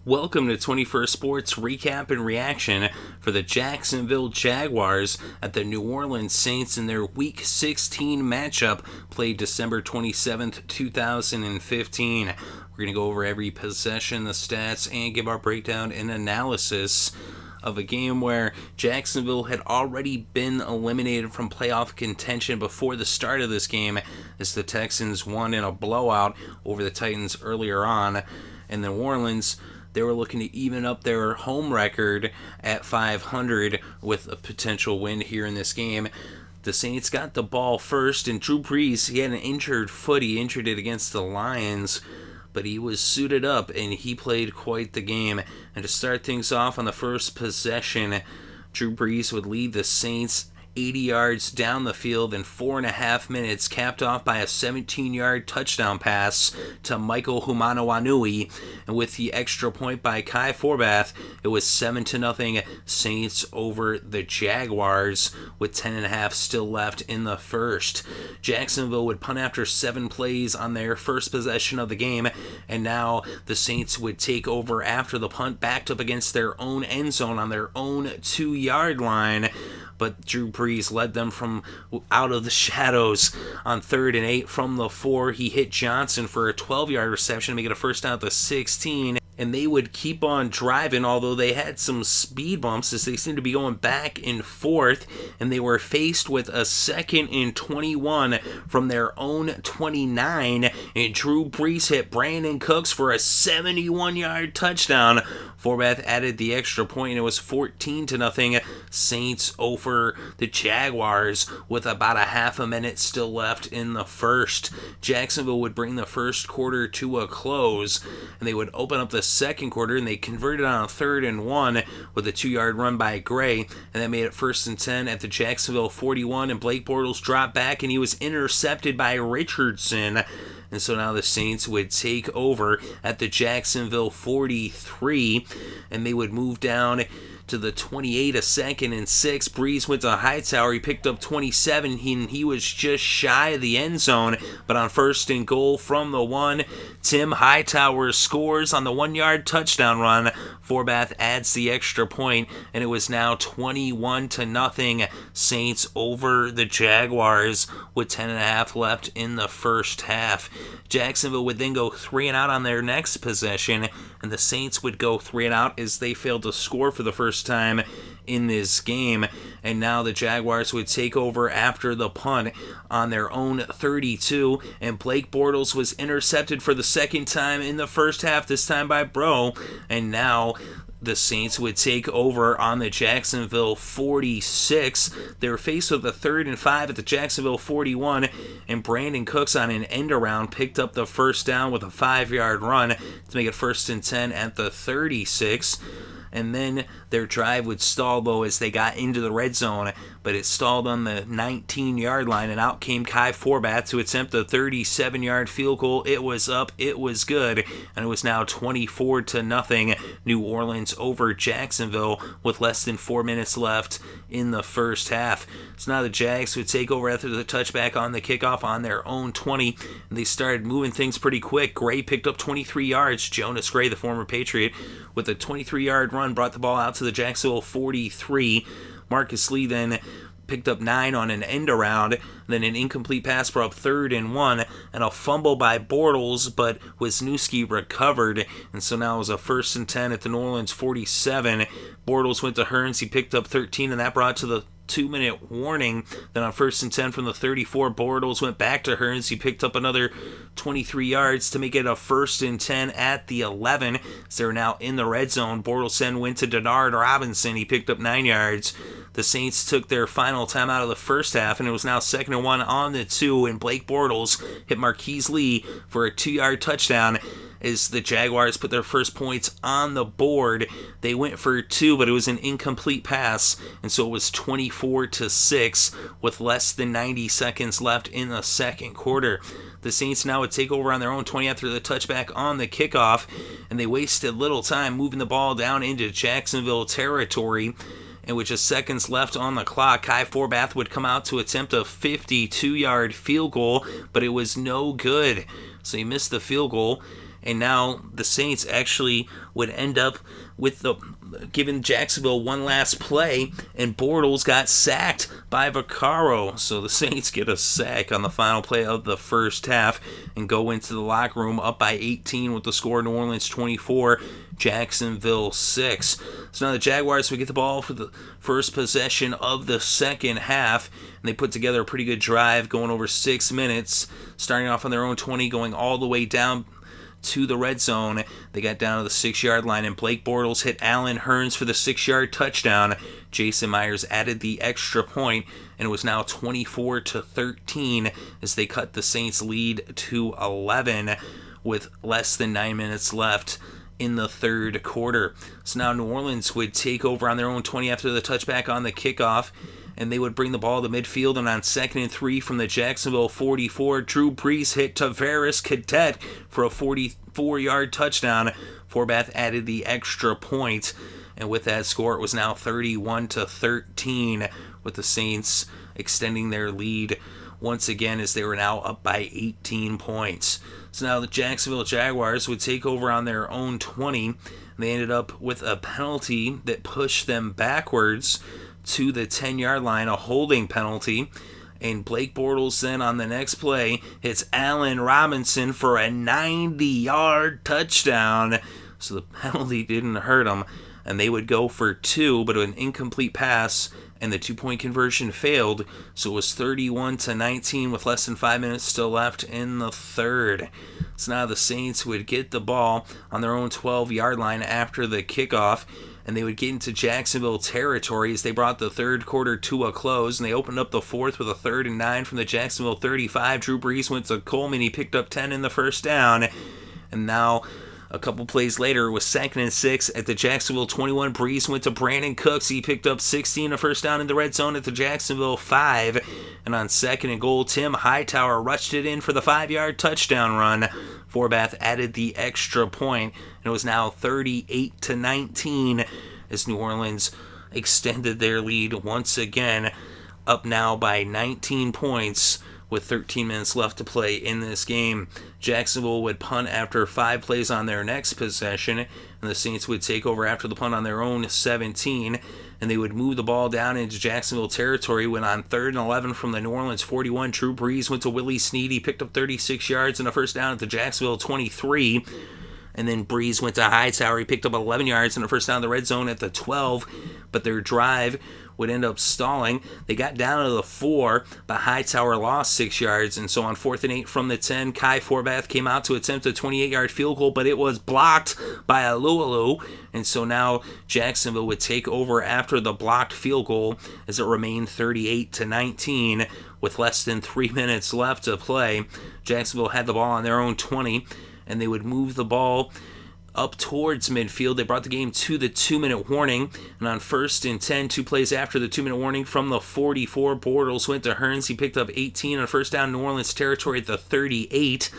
Welcome to 21st Sports Recap and Reaction for the Jacksonville Jaguars at the New Orleans Saints in their Week 16 matchup played December 27th, 2015. We're going to go over every possession, the stats, and give our breakdown and analysis of a game where Jacksonville had already been eliminated from playoff contention before the start of this game as the Texans won in a blowout over the Titans earlier on. And New Orleans, they were looking to even up their home record at 500 with a potential win here in this game. The Saints got the ball first, and Drew Brees, he had an injured foot. He injured it against the Lions, but he was suited up, and he played quite the game. And to start things off on the first possession, Drew Brees would lead the Saints 80 yards down the field in 4.5 minutes, capped off by a 17-yard touchdown pass to Michael Humanawanui. And with the extra point by Kai Forbath, it was 7-0 Saints over the Jaguars with 10.5 still left in the first. Jacksonville would punt after 7 plays on their first possession of the game, and now the Saints would take over after the punt, backed up against their own end zone on their own 2-yard line. But Drew Brees led them from out of the shadows on 3rd and 8 from the 4. He hit Johnson for a 12-yard reception to make it a first down at the 16. And they would keep on driving, although they had some speed bumps as they seemed to be going back and forth. And they were faced with a 2nd and 21 from their own 29. And Drew Brees hit Brandin Cooks for a 71-yard touchdown. Forbath added the extra point, and it was 14-0 Saints over the Jaguars with about a half a minute still left in the first. Jacksonville would bring the first quarter to a close, and they would open up the second quarter, and they converted on a 3rd and 1 with a 2-yard run by Gray, and that made it 1st and 10 at the Jacksonville 41, and Blake Bortles dropped back, and he was intercepted by Richardson. And so now the Saints would take over at the Jacksonville 43, and they would move down to the 28, a 2nd and 6. Brees went to Hightower. He picked up 27. He was just shy of the end zone. But on 1st and goal from the 1, Tim Hightower scores on the 1-yard touchdown run. Forbath adds the extra point, and it was now 21-0 Saints over the Jaguars with 10.5 left in the first half. Jacksonville would then go 3 and out on their next possession, and the Saints would go 3 and out as they failed to score for the first time in this game. And now the Jaguars would take over after the punt on their own 32, and Blake Bortles was intercepted for the second time in the first half, this time by Bro. And now the Saints would take over on the Jacksonville 46. They were faced with a 3rd and 5 at the Jacksonville 41, and Brandin Cooks on an end around picked up the first down with a 5-yard run to make it 1st and 10 at the 36. And then their drive would stall, though, as they got into the red zone, but it stalled on the 19-yard line, and out came Kai Forbath to attempt a 37-yard field goal. It was up, it was good, and it was now 24-0 New Orleans over Jacksonville with less than 4 minutes left in the first half. So now the Jags would take over after the touchback on the kickoff on their own 20, and they started moving things pretty quick. Gray picked up 23 yards. Jonas Gray, the former Patriot, with a 23-yard run, brought the ball out to the Jacksonville 43. Marcus Lee then picked up 9 on an end around, then an incomplete pass brought up 3rd and 1, and a fumble by Bortles, but Wisniewski recovered, and so now it was a 1st and 10 at the New Orleans 47. Bortles went to Hearns, he picked up 13, and that brought to the 2-minute warning. Then on 1st and 10 from the 34, Bortles went back to Hearns. He picked up another 23 yards to make it a 1st and 10 at the 11. So they're now in the red zone. Bortles then went to Denard Robinson. He picked up 9 yards. The Saints took their final time out of the first half, and it was now 2nd and 1 on the 2, and Blake Bortles hit Marquise Lee for a 2-yard touchdown. As the Jaguars put their first points on the board, they went for 2, but it was an incomplete pass, and so it was 24-6 with less than 90 seconds left in the second quarter. The Saints now would take over on their own 20 after the touchback on the kickoff, and they wasted little time moving the ball down into Jacksonville territory. And with just seconds left on the clock, Kai Forbath would come out to attempt a 52-yard field goal, but it was no good. So he missed the field goal. And now the Saints actually would end up with giving Jacksonville one last play, and Bortles got sacked by Vaccaro. So the Saints get a sack on the final play of the first half and go into the locker room up by 18 with the score: New Orleans 24, Jacksonville 6. So now the Jaguars would get the ball for the first possession of the second half, and they put together a pretty good drive going over 6 minutes, starting off on their own 20, going all the way down to the red zone. They got down to the 6-yard line, and Blake Bortles hit Allen Hurns for the 6-yard touchdown. Jason Myers added the extra point, and it was now 24-13 as they cut the Saints' lead to 11 with less than 9 minutes left in the third quarter. So now New Orleans would take over on their own 20 after the touchback on the kickoff, and they would bring the ball to midfield, and on 2nd and 3 from the Jacksonville 44, Drew Brees hit Tavares Cadet for a 44-yard touchdown. Forbath added the extra point, and with that score, it was now 31-13, with the Saints extending their lead once again as they were now up by 18 points. So now the Jacksonville Jaguars would take over on their own 20. They ended up with a penalty that pushed them backwards to the 10-yard line, a holding penalty, and Blake Bortles then on the next play hits Allen Robinson for a 90-yard touchdown. So the penalty didn't hurt them, and they would go for 2, but an incomplete pass, and the 2-point conversion failed, so it was 31-19 with less than 5 minutes still left in the third. So now the Saints would get the ball on their own 12-yard line after the kickoff, and they would get into Jacksonville territory as they brought the third quarter to a close, and they opened up the fourth with a 3rd and 9 from the Jacksonville 35. Drew Brees went to Coleman. He picked up 10 in the first down, and now a couple plays later, it was 2nd and 6 at the Jacksonville 21. Brees went to Brandin Cooks. He picked up 16, a first down in the red zone at the Jacksonville 5. And on 2nd and goal, Tim Hightower rushed it in for the 5-yard touchdown run. Forbath added the extra point, and it was now 38-19 as New Orleans extended their lead once again, up now by 19 points with 13 minutes left to play in this game. Jacksonville would punt after 5 plays on their next possession, and the Saints would take over after the punt on their own 17, and they would move the ball down into Jacksonville territory when on 3rd and 11 from the New Orleans 41, Drew Brees went to Willie Snead. He picked up 36 yards and a first down at the Jacksonville 23. And then Brees went to Hightower. He picked up 11 yards and a first down in the red zone at the 12. But their drive would end up stalling. They got down to the 4, but Hightower lost 6 yards. And so on 4th and 8 from the 10, Kai Forbath came out to attempt a 28-yard field goal, but it was blocked by Alualu. And so now Jacksonville would take over after the blocked field goal as it remained 38-19 with less than 3 minutes left to play. Jacksonville had the ball on their own 20, and they would move the ball up towards midfield. They brought the game to the 2-minute warning, and on 1st and 10, 2 plays after the 2-minute warning from the 44, Bortles went to Hurns. He picked up 18 on first down New Orleans territory at the 38.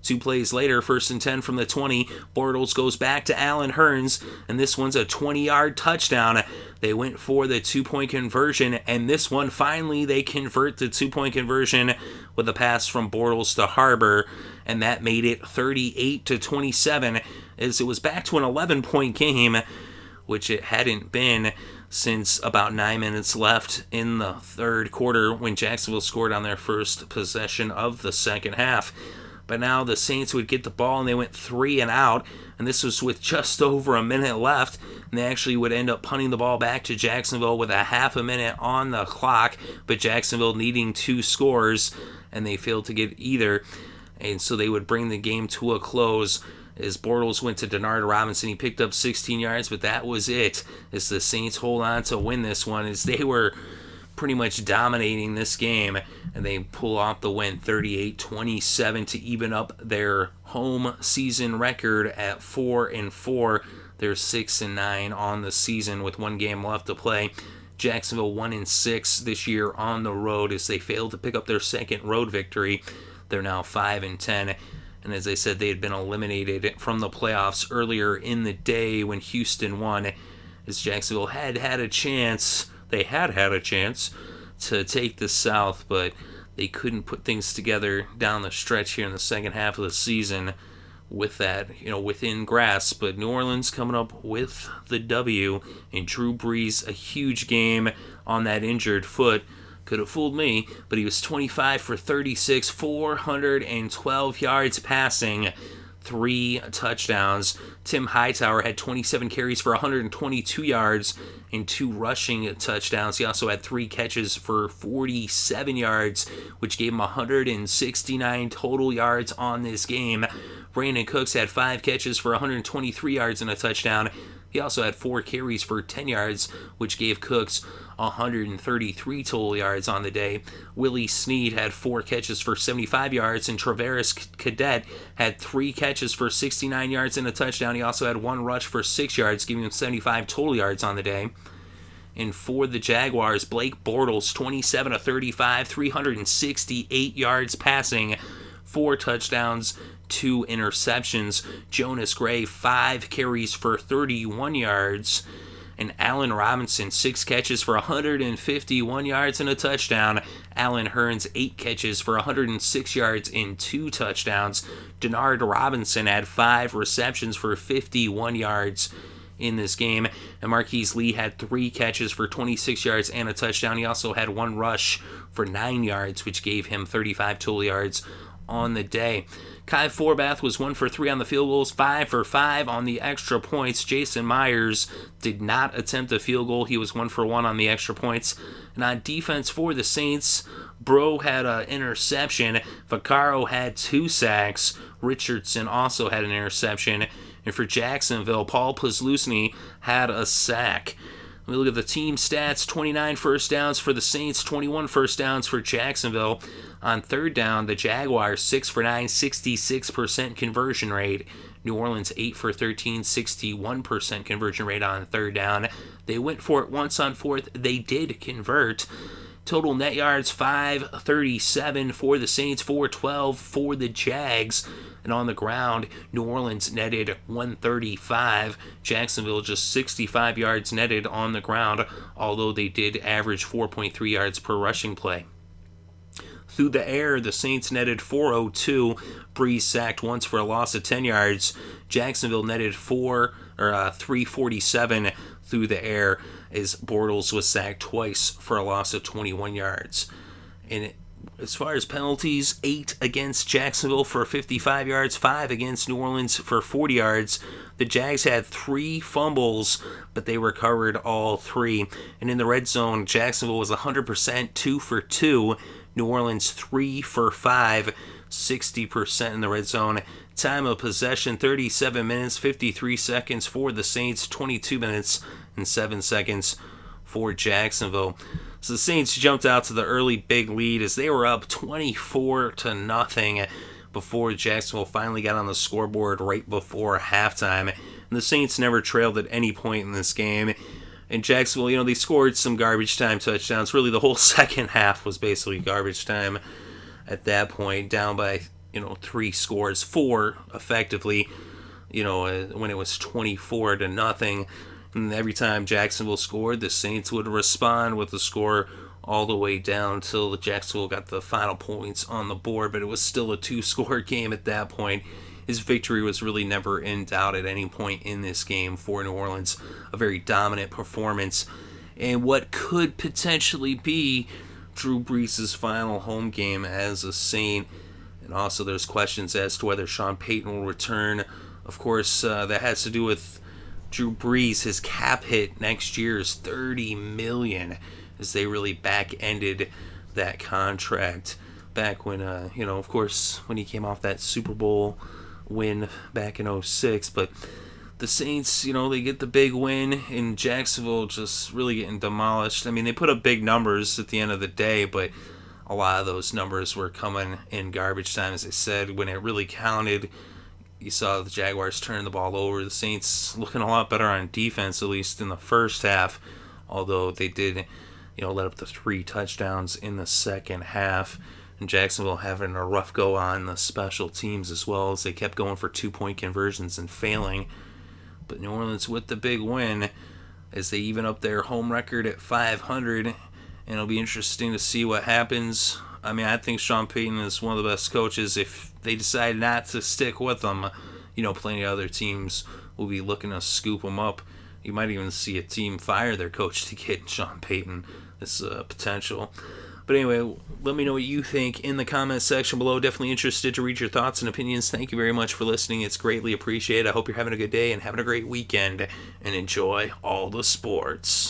2 plays later, 1st and 10 from the 20, Bortles goes back to Allen Hurns, and this one's a 20-yard touchdown. They went for the 2-point conversion, and this one, finally, they convert the 2-point conversion with a pass from Bortles to Harbor, and that made it 38-27, as it was back to an 11-point game, which it hadn't been since about 9 minutes left in the third quarter when Jacksonville scored on their first possession of the second half. But now the Saints would get the ball, and they went 3 and out, and this was with just over a minute left, and they actually would end up punting the ball back to Jacksonville with a half a minute on the clock, but Jacksonville needing 2 scores, and they failed to get either, and so they would bring the game to a close as Bortles went to Denard Robinson. He picked up 16 yards, but that was it, as the Saints hold on to win this one, as they were pretty much dominating this game, and they pull off the win 38-27 to even up their home season record at 4-4. They're 6-9 on the season with 1 game left to play. Jacksonville 1-6 this year on the road as they failed to pick up their second road victory. They're now 5-10. And as I said, they had been eliminated from the playoffs earlier in the day when Houston won, as Jacksonville had a chance. They had a chance to take the South, but they couldn't put things together down the stretch here in the second half of the season with that, within grasp. But New Orleans coming up with the W, and Drew Brees, a huge game on that injured foot. Could have fooled me, but he was 25 for 36, 412 yards passing, 3 touchdowns. Tim Hightower had 27 carries for 122 yards and 2 rushing touchdowns. He also had 3 catches for 47 yards, which gave him 169 total yards on this game. Brandin Cooks had 5 catches for 123 yards and a touchdown. He also had 4 carries for 10 yards, which gave Cooks 133 total yards on the day. Willie Snead had 4 catches for 75 yards, and Travaris Cadet had 3 catches for 69 yards and a touchdown. He also had 1 rush for 6 yards, giving him 75 total yards on the day. And for the Jaguars, Blake Bortles, 27 of 35, 368 yards passing, 4 touchdowns, 2 interceptions. Jonas Gray, 5 carries for 31 yards. And Allen Robinson, 6 catches for 151 yards and a touchdown. Allen Hurns, 8 catches for 106 yards and 2 touchdowns. Denard Robinson had 5 receptions for 51 yards in this game. And Marquise Lee had 3 catches for 26 yards and a touchdown. He also had 1 rush for 9 yards, which gave him 35 total yards on the day. Kai Forbath was 1 for 3 on the field goals, 5 for 5 on the extra points. Jason Myers did not attempt a field goal. He was 1 for 1 on the extra points. And on defense for the Saints, Bro had an interception. Vaccaro had 2 sacks. Richardson also had an interception. And for Jacksonville, Paul Posluszny had a sack. Let me look at the team stats. 29 first downs for the Saints, 21 first downs for Jacksonville. On third down, the Jaguars 6 for 9, 66% conversion rate. New Orleans 8 for 13, 61% conversion rate on third down. They went for it once on fourth. They did convert. Total net yards 537 for the Saints, 412 for the Jags. And on the ground, New Orleans netted 135. Jacksonville just 65 yards netted on the ground, although they did average 4.3 yards per rushing play. Through the air, the Saints netted 402. Brees sacked once for a loss of 10 yards. Jacksonville netted 347 through the air, as Bortles was sacked twice for a loss of 21 yards. And as far as penalties, 8 against Jacksonville for 55 yards, 5 against New Orleans for 40 yards. The Jags had 3 fumbles, but they recovered all 3. And in the red zone, Jacksonville was 100%, 2 for 2. New Orleans 3 for 5, 60% in the red zone. Time of possession, 37 minutes, 53 seconds for the Saints, 22 minutes and 7 seconds for Jacksonville. So the Saints jumped out to the early big lead as they were up 24-0 before Jacksonville finally got on the scoreboard right before halftime. And the Saints never trailed at any point in this game. And Jacksonville, they scored some garbage time touchdowns. Really, the whole second half was basically garbage time at that point, down by, 3 scores, 4 effectively, when it was 24-0. And every time Jacksonville scored, the Saints would respond with the score all the way down until Jacksonville got the final points on the board. But it was still a 2-score game at that point. His victory was really never in doubt at any point in this game for New Orleans. A very dominant performance. And what could potentially be Drew Brees' final home game as a Saint. And also there's questions as to whether Sean Payton will return. Of course, that has to do with Drew Brees. His cap hit next year is $30 million, as they really back-ended that contract back when, of course, when he came off that Super Bowl win back in 2006. But the Saints, they get the big win, and Jacksonville just really getting demolished. I mean, they put up big numbers at the end of the day, but a lot of those numbers were coming in garbage time, as I said. When it really counted, you saw the Jaguars turn the ball over. The Saints looking a lot better on defense, at least in the first half, although they did, let up the 3 touchdowns in the second half. And Jacksonville having a rough go on the special teams as well, as they kept going for 2-point conversions and failing. But New Orleans with the big win, as they even up their home record at 500. And it'll be interesting to see what happens. I mean, I think Sean Payton is one of the best coaches. If they decide not to stick with him, plenty of other teams will be looking to scoop him up. You might even see a team fire their coach to get Sean Payton. This potential. But anyway, let me know what you think in the comment section below. Definitely interested to read your thoughts and opinions. Thank you very much for listening. It's greatly appreciated. I hope you're having a good day and having a great weekend. And enjoy all the sports.